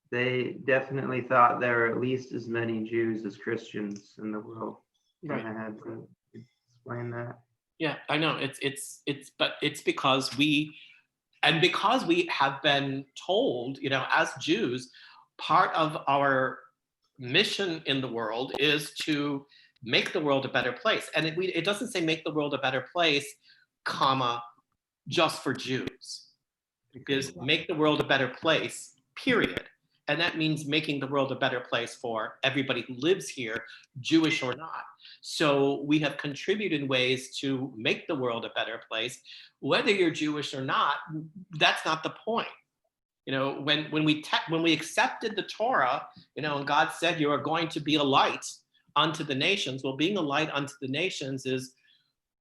D: they definitely thought there were at least as many Jews as Christians in the world.
B: Right.
D: And I had to explain that.
B: Yeah, I know. But it's because we have been told, as Jews, part of our mission in the world is to make the world a better place. And it doesn't say make the world a better place, comma, just for Jews. It is make the world a better place, period. And that means making the world a better place for everybody who lives here, Jewish or not. So we have contributed in ways to make the world a better place. Whether you're Jewish or not, that's not the point. When we accepted the Torah, and God said you are going to be a light unto the nations. Well, being a light unto the nations is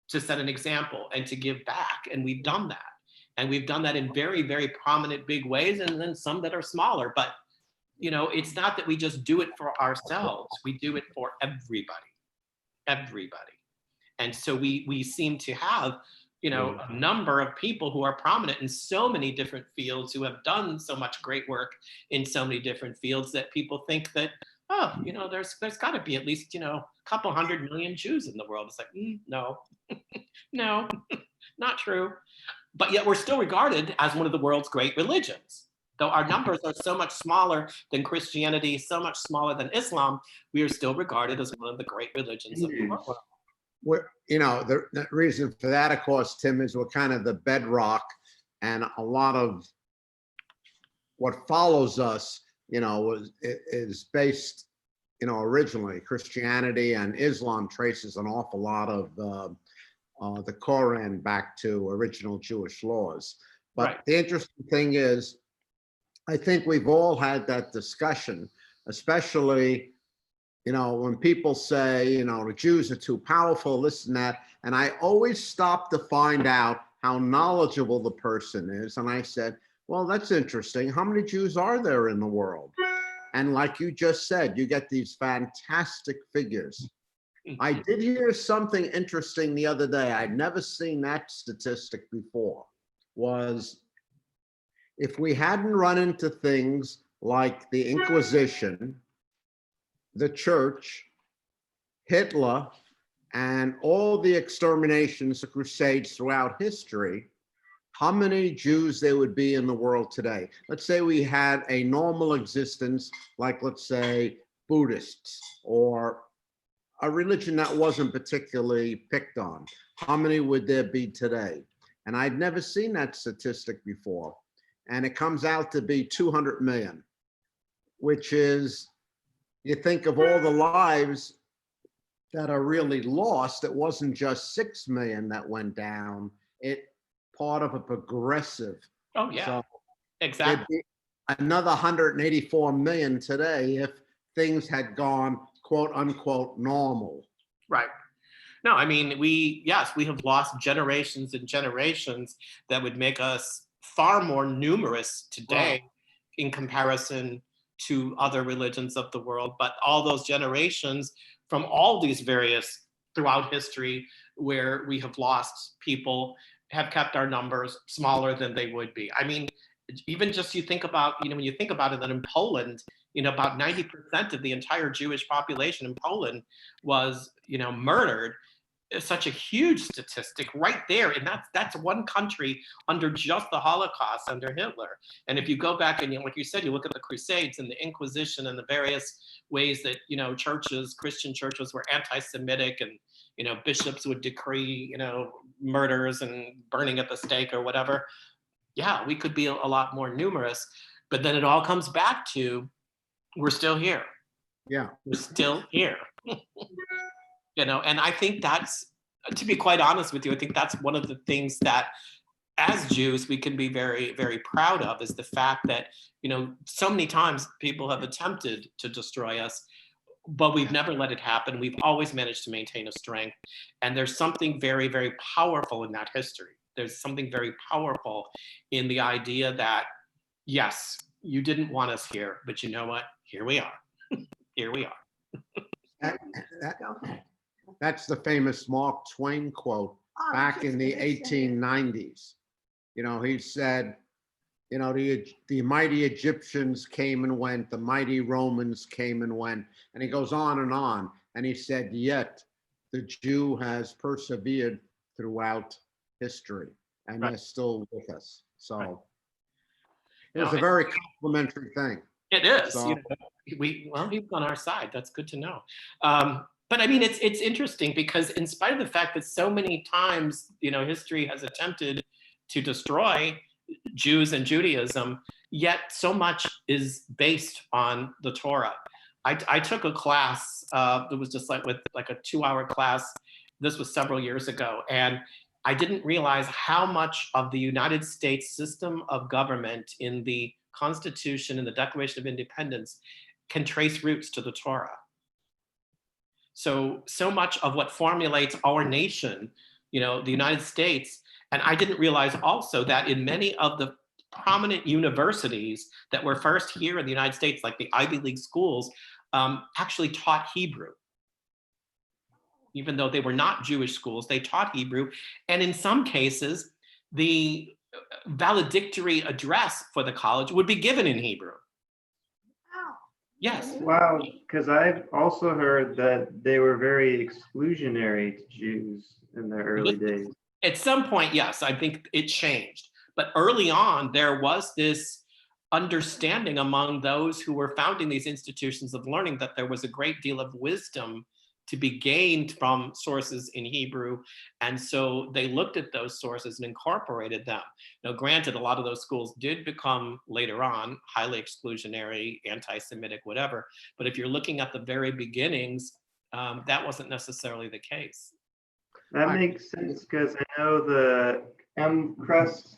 B: to set an example and to give back. And we've done that. And we've done that in very, very prominent, big ways, and then some that are smaller. But, it's not that we just do it for ourselves. We do it for everybody. And so we seem to have, a number of people who are prominent in so many different fields, who have done so much great work in so many different fields, that people think that, oh, there's got to be at least, a couple 100 million Jews in the world. It's like, no, no, not true. But yet we're still regarded as one of the world's great religions. Though our numbers are so much smaller than Christianity, so much smaller than Islam, we are still regarded as one of the great religions of the world.
A: The reason for that, of course, Tim, is we're kind of the bedrock, and a lot of what follows us, is based, originally Christianity, and Islam traces an awful lot of the Quran back to original Jewish laws. But
B: Right.
A: The interesting thing is, I think we've all had that discussion, especially, when people say, the Jews are too powerful, this and that. And I always stop to find out how knowledgeable the person is. And I said, well, that's interesting. How many Jews are there in the world? And like you just said, you get these fantastic figures. I did hear something interesting the other day. I'd never seen that statistic before. Was if we hadn't run into things like the Inquisition, the church, Hitler, and all the exterminations, the crusades throughout history, how many Jews there would be in the world today? Let's say we had a normal existence, like let's say Buddhists, or a religion that wasn't particularly picked on. How many would there be today? And I'd never seen that statistic before. And it comes out to be 200 million, which is, you think of all the lives that are really lost. It wasn't just 6 million that went down. It part of a progressive.
B: Oh yeah,
A: So
B: exactly.
A: there'd be another 184 million today if things had gone quote unquote normal.
B: Right. No, I mean, yes, we have lost generations and generations that would make us far more numerous today in comparison to other religions of the world. But all those generations from all these various throughout history where we have lost people have kept our numbers smaller than they would be. I mean, even just you think about, when you think about it, that in Poland, about 90% of the entire Jewish population in Poland was, murdered. Is such a huge statistic right there, and that's one country under just the Holocaust under Hitler. And if you go back and like you said, you look at the Crusades and the Inquisition and the various ways that Christian churches were anti-Semitic, and bishops would decree murders and burning at the stake or whatever. Yeah, we could be a lot more numerous, but then it all comes back to we're still here.
A: Yeah,
B: we're still here. And I think that's, to be quite honest with you, I think that's one of the things that as Jews we can be very, very proud of, is the fact that, so many times people have attempted to destroy us, but we've never let it happen. We've always managed to maintain a strength. And there's something very, very powerful in that history. There's something very powerful in the idea that, yes, you didn't want us here, but you know what? Here we are. Here we are.
A: That's the famous Mark Twain quote back in the 1890s. He said, the mighty Egyptians came and went, the mighty Romans came and went, and he goes on. And he said, yet the Jew has persevered throughout history, and they're still with us. So it was a very complimentary thing.
B: It is.
A: So,
B: he's on our side. That's good to know. But I mean, it's interesting because in spite of the fact that so many times, history has attempted to destroy Jews and Judaism, yet so much is based on the Torah. I took a class that was just like a 2-hour class. This was several years ago. And I didn't realize how much of the United States system of government in the Constitution and the Declaration of Independence can trace roots to the Torah. So much of what formulates our nation, the United States, and I didn't realize also that in many of the prominent universities that were first here in the United States, like the Ivy League schools, actually taught Hebrew. Even though they were not Jewish schools, they taught Hebrew. And in some cases, the valedictory address for the college would be given in Hebrew. Yes.
D: Wow, because I've also heard that they were very exclusionary to Jews in their early days.
B: At some point, yes, I think it changed. But early on, there was this understanding among those who were founding these institutions of learning that there was a great deal of wisdom to be gained from sources in Hebrew. And so they looked at those sources and incorporated them. Now, granted, a lot of those schools did become later on highly exclusionary, anti-Semitic, whatever. But if you're looking at the very beginnings, that wasn't necessarily the case.
D: That makes sense because I know the MCRUS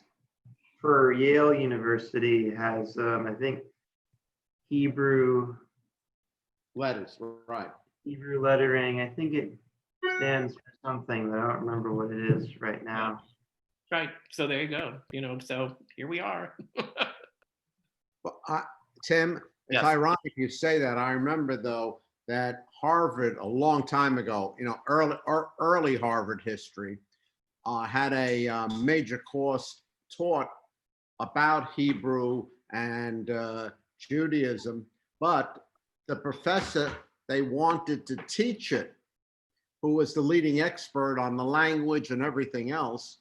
D: for Yale University has, I think, Hebrew
A: letters, right?
D: Hebrew lettering. I think it stands for something, but I don't remember what it is right now.
B: Right. So there you go. So here we are.
A: Well, Tim, it's ironic you say that. I remember though that Harvard a long time ago, early Harvard history, had a major course taught about Hebrew and Judaism, but the professor they wanted to teach it, who was the leading expert on the language and everything else,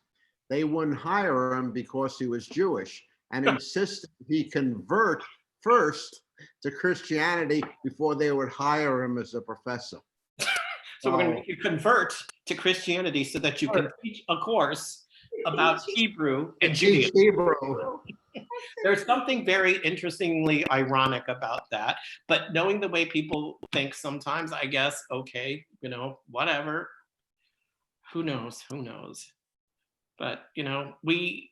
A: they wouldn't hire him because he was Jewish and insisted he convert first to Christianity before they would hire him as a professor.
B: So we're going to make you convert to Christianity so that you can teach a course about Hebrew and Judaism.
A: Hebrew.
B: There's something very interestingly ironic about that. But knowing the way people think sometimes, I guess, okay, you know, whatever. Who knows? Who knows? But you know, we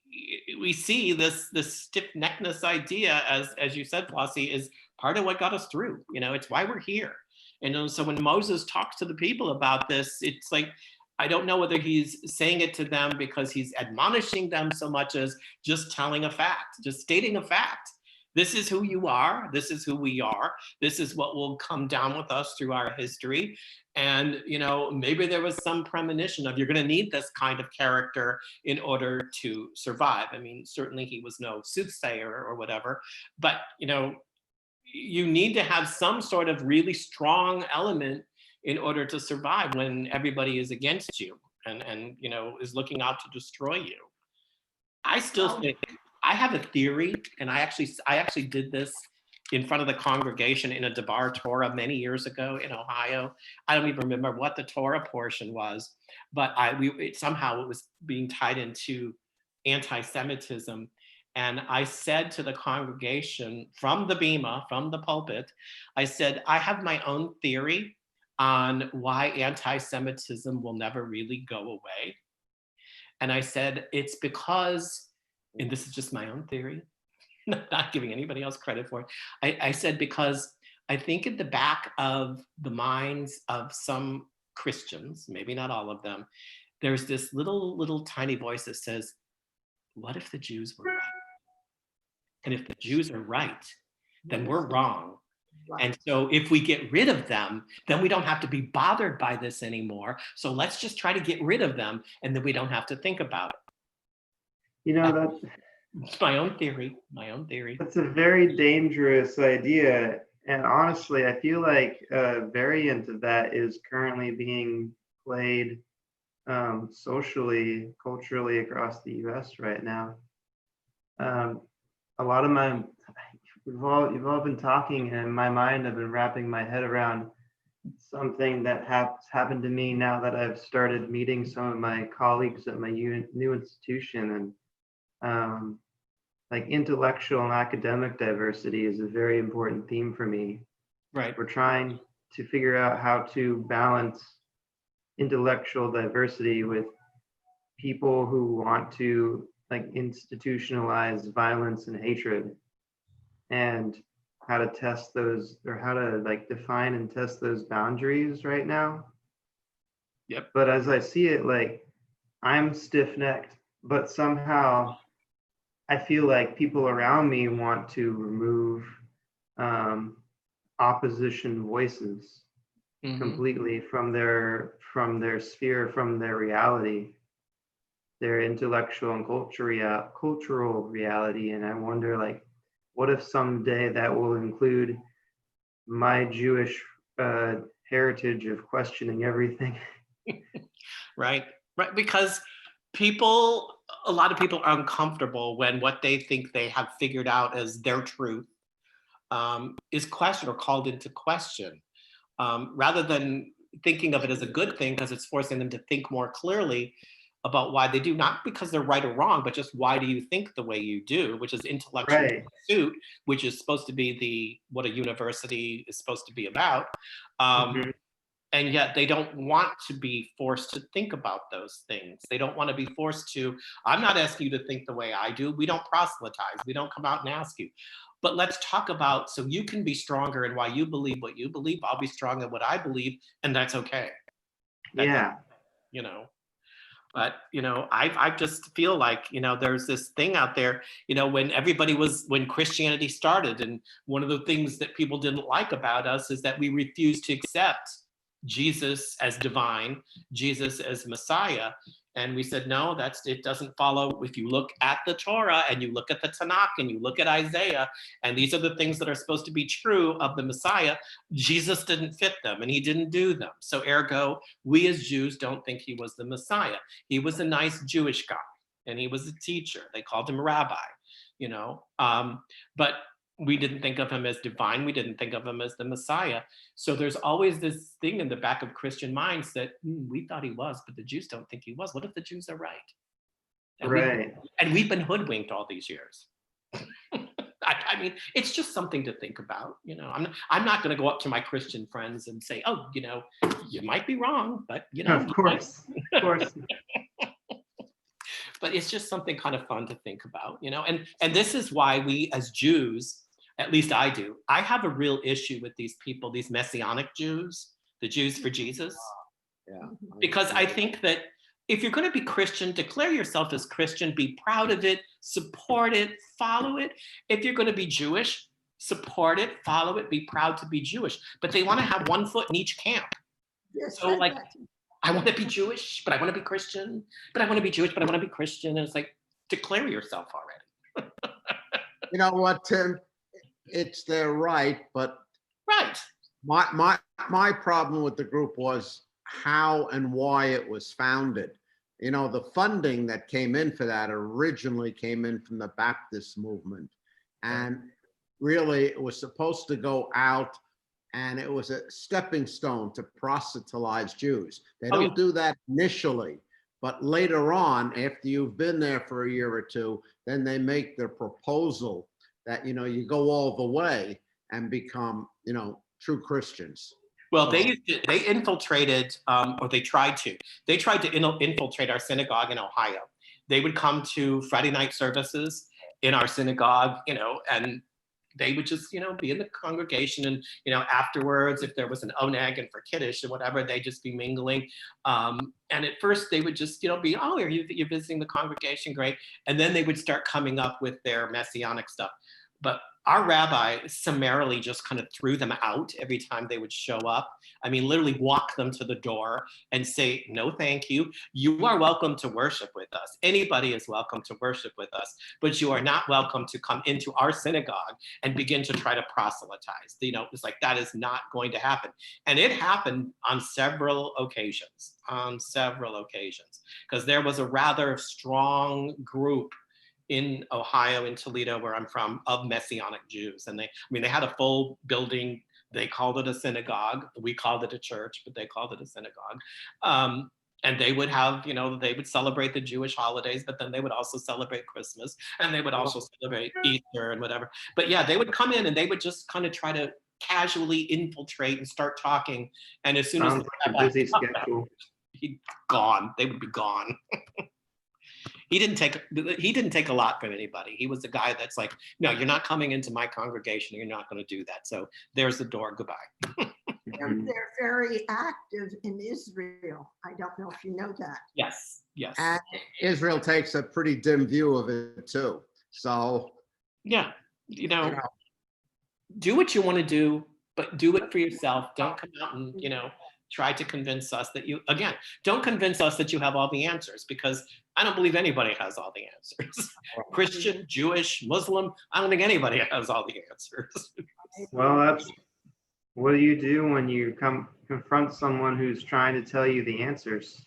B: see this stiff neckness idea, as you said, Flossie, is part of what got us through. You know, it's why we're here. And so when Moses talks to the people about this, it's like, I don't know whether he's saying it to them because he's admonishing them so much as just telling a fact, just stating a fact. This is who you are. This is who we are. This is what will come down with us through our history. And, you know, maybe there was some premonition of you're going to need this kind of character in order to survive. I mean, certainly he was no soothsayer or whatever, but, you know, you need to have some sort of really strong element in order to survive when everybody is against you and you know, is looking out to destroy you. I still think, I have a theory, and I actually did this in front of the congregation in a Debar Torah many years ago in Ohio. I don't even remember what the Torah portion was, but somehow it was being tied into anti-Semitism. And I said to the congregation from the bima, from the pulpit, I said, I have my own theory on why anti-Semitism will never really go away. And I said, it's because, and this is just my own theory, not giving anybody else credit for it. I said, because I think at the back of the minds of some Christians, maybe not all of them, there's this little tiny voice that says, what if the Jews were right? And if the Jews are right, then we're wrong. And so if we get rid of them, then we don't have to be bothered by this anymore. So let's just try to get rid of them, and then we don't have to think about it.
D: You know,
B: It's my own theory, my own theory.
D: that's a very dangerous idea. And honestly, I feel like a variant of that is currently being played socially, culturally across the US right now. A lot of you've all been talking, and in my mind, I've been wrapping my head around something that has happened to me now that I've started meeting some of my colleagues at my new institution. And like intellectual and academic diversity is a very important theme for me.
B: Right.
D: We're trying to figure out how to balance intellectual diversity with people who want to like institutionalize violence and hatred, and how to test those, or how to like define and test those boundaries right now.
B: Yep.
D: But as I see it, like I'm stiff-necked, but somehow I feel like people around me want to remove opposition voices completely from their sphere, from their reality, their intellectual and cultural reality. And I wonder, like, what if someday that will include my Jewish heritage of questioning everything?
B: Right. Because a lot of people are uncomfortable when what they think they have figured out as their truth is questioned or called into question. Rather than thinking of it as a good thing because it's forcing them to think more clearly about why they do, not because they're right or wrong, but just why do you think the way you do, which is intellectual pursuit, which is supposed to be what a university is supposed to be about. And yet they don't want to be forced to think about those things. They don't want to be forced to, I'm not asking you to think the way I do. We don't proselytize. We don't come out and ask you. But let's talk about, so you can be stronger in why you believe what you believe. I'll be strong in what I believe, and that's okay. You know. But, you know, I just feel like, you know, there's this thing out there, you know, when Christianity started, and one of the things that people didn't like about us is that we refused to accept Jesus as divine, Jesus as Messiah. And we said, no, it doesn't follow. If you look at the Torah and you look at the Tanakh and you look at Isaiah, and these are the things that are supposed to be true of the Messiah, Jesus didn't fit them and he didn't do them. So ergo, we as Jews don't think he was the Messiah. He was a nice Jewish guy and he was a teacher. They called him rabbi, you know, but we didn't think of him as divine. We didn't think of him as the Messiah. So there's always this thing in the back of Christian minds that we thought he was, but the Jews don't think he was. What if the Jews are right? And we've been hoodwinked all these years. I mean, it's just something to think about. I'm not going to go up to my Christian friends and say, oh, you might be wrong, but
D: Of course, of course.
B: but it's just something kind of fun to think about, and this is why we as Jews, at least I do, I have a real issue with these people, these Messianic Jews, the Jews for Jesus,
A: Yeah.
B: because I think that if you're going to be Christian, declare yourself as Christian, be proud of it, support it, follow it. If you're going to be Jewish, support it, follow it, be proud to be Jewish. But they want to have one foot in each camp.
C: Yes,
B: So like, I want to be Jewish, but I want to be Christian, but I want to be Jewish, but I want to be Christian. And it's like, declare yourself already.
A: You know what, Tim? It's their right, but
B: Right.
A: my problem with the group was how and why it was founded. The funding that came in for that originally came in from the Baptist movement. And really, it was supposed to go out, and it was a stepping stone to proselytize Jews. They don't do that initially, but later on, after you've been there for a year or two, then they make the proposal that, you go all the way and become, true Christians.
B: Well, they infiltrated, or they tried to infiltrate our synagogue in Ohio. They would come to Friday night services in our synagogue, and they would just, be in the congregation, and, afterwards, if there was an oneg and for kiddush or whatever, they'd just be mingling. And at first they would just, be, oh, you're visiting the congregation, great. And then they would start coming up with their messianic stuff. But our rabbi summarily just kind of threw them out every time they would show up. I mean, literally walk them to the door and say, no, thank you. You are welcome to worship with us. Anybody is welcome to worship with us, but you are not welcome to come into our synagogue and begin to try to proselytize. It's like, that is not going to happen. And it happened on several occasions, because there was a rather strong group in Ohio, in Toledo, where I'm from, of Messianic Jews. And they had a full building. They called it a synagogue. We called it a church, but they called it a synagogue. And they would have, they would celebrate the Jewish holidays, but then they would also celebrate Christmas, and they would also celebrate Easter and whatever. But yeah, they would come in and they would just kind of try to casually infiltrate and start talking. And as soon as
D: a busy schedule.
B: They would be gone. He didn't take a lot from anybody. He was the guy that's like, no, you're not coming into my congregation. You're not going to do that. So there's the door. Goodbye.
C: They're very active in Israel. I don't know if you know that.
B: Yes.
A: And Israel takes a pretty dim view of it too. So
B: yeah, do what you want to do, but do it for yourself. Don't come out and try to convince us that don't convince us that you have all the answers, because I don't believe anybody has all the answers. Christian, Jewish, Muslim, I don't think anybody has all the answers.
D: Well, what do you do when you confront someone who's trying to tell you the answers?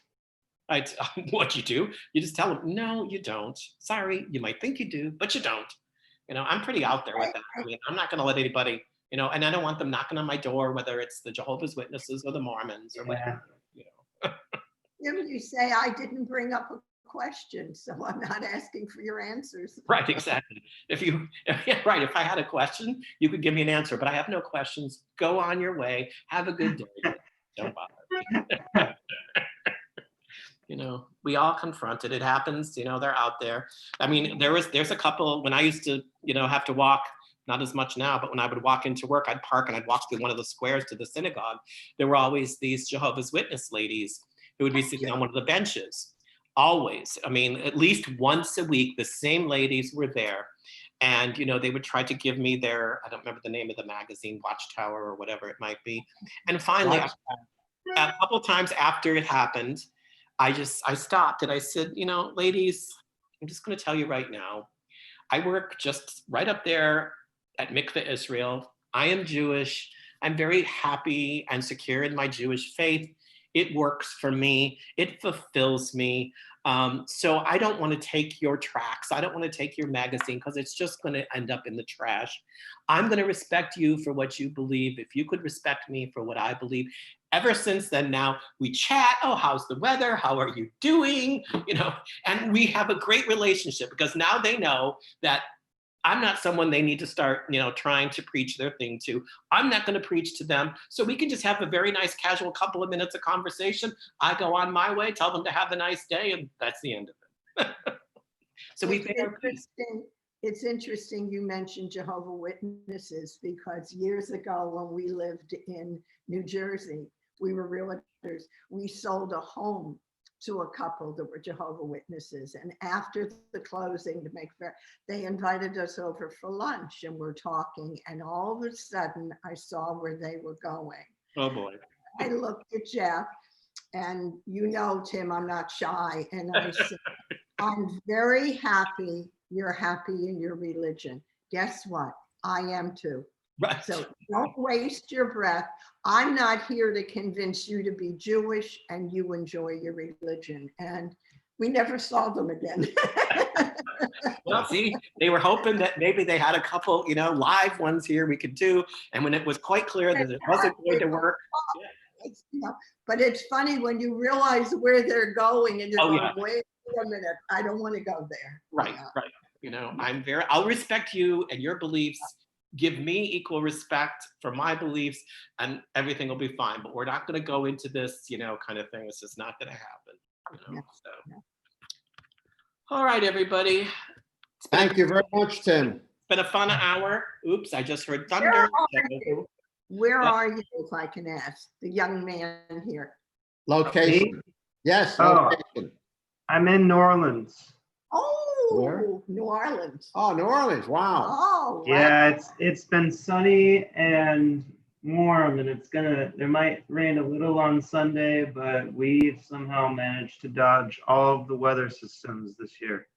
B: What you do? You just tell them, no, you don't. Sorry, you might think you do, but you don't. I'm pretty out there with that. I mean, I'm not going to let anybody, and I don't want them knocking on my door, whether it's the Jehovah's Witnesses or the Mormons or whatever.
C: You say, I didn't bring up a question, so I'm not asking for your answers.
B: Right, exactly. If I had a question, you could give me an answer, but I have no questions. Go on your way. Have a good day. Don't bother. We all confront it. It happens. They're out there. I mean, there's a couple when I used to, have to walk. Not as much now, but when I would walk into work, I'd park and I'd walk through one of the squares to the synagogue. There were always these Jehovah's Witness ladies who would be sitting on one of the benches. Always. I mean, at least once a week, the same ladies were there. And, they would try to give me their, I don't remember the name of the magazine, Watchtower or whatever it might be. And finally, a couple times after it happened, I stopped and I said, ladies, I'm just going to tell you right now, I work just right up there at Mikveh Israel. I am Jewish. I'm very happy and secure in my Jewish faith. It works for me. It fulfills me. So I don't want to take your tracts. I don't want to take your magazine because it's just going to end up in the trash. I'm going to respect you for what you believe. If you could respect me for what I believe. Ever since then, now we chat. Oh, how's the weather? How are you doing? And we have a great relationship because now they know that I'm not someone they need to start, trying to preach their thing to. I'm not going to preach to them. So we can just have a very nice, casual couple of minutes of conversation. I go on my way, tell them to have a nice day, and that's the end of it. So we pay our piece.
C: It's interesting you mentioned Jehovah's Witnesses, because years ago when we lived in New Jersey, we were realtors. We sold a home to a couple that were Jehovah's Witnesses. And after the closing, to make fair, they invited us over for lunch and we're talking. And all of a sudden I saw where they were going.
B: Oh boy.
C: I looked at Jeff, and Tim, I'm not shy. And I said, I'm very happy you're happy in your religion. Guess what? I am too.
B: Right.
C: So don't waste your breath. I'm not here to convince you to be Jewish and you enjoy your religion. And we never saw them again.
B: Well, see, they were hoping that maybe they had a couple, live ones here we could do. And when it was quite clear that it wasn't going to work.
C: But it's funny when you realize where they're going and you're going,
B: yeah.
C: Wait a minute, I don't want to go there.
B: Right, right. I'll respect you and your beliefs. Give me equal respect for my beliefs, and everything will be fine. But we're not going to go into this, kind of thing. It's just not going to happen. So. All right, everybody.
A: Thank you very much, Tim.
B: It's been a fun hour. Oops, I just heard thunder.
C: Where are you, if I can ask, the young man here?
A: Location.
D: Me?
A: Yes,
D: Oh.
A: location.
D: I'm in New Orleans.
C: Oh,
A: Where?
C: New Orleans.
A: Oh, New Orleans. Wow.
C: Oh, wow.
D: Yeah, it's been sunny and warm, and there might rain a little on Sunday, but we've somehow managed to dodge all of the weather systems this year.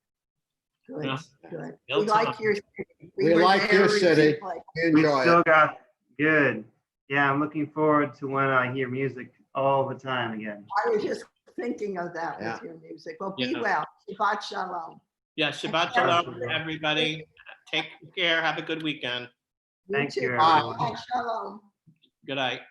C: Good,
B: Yeah.
C: good.
B: Still
C: We like
B: tough.
C: your city.
A: We
C: were
A: like
C: there
A: your city.
C: recently.
A: You
D: We
A: enjoy
D: still
A: it.
D: got good. Yeah, I'm looking forward to when I hear music all the time again.
C: I was just thinking of that
A: Yeah.
C: with your music. Well, be
B: Yeah.
C: well. Shabbat shalom.
B: Yeah, Shabbat Shalom, everybody. Take care. Have a good weekend.
C: You
D: Thank
C: too.
D: you,
A: Bye.
D: everyone.
C: Shabbat shalom.
B: Good night.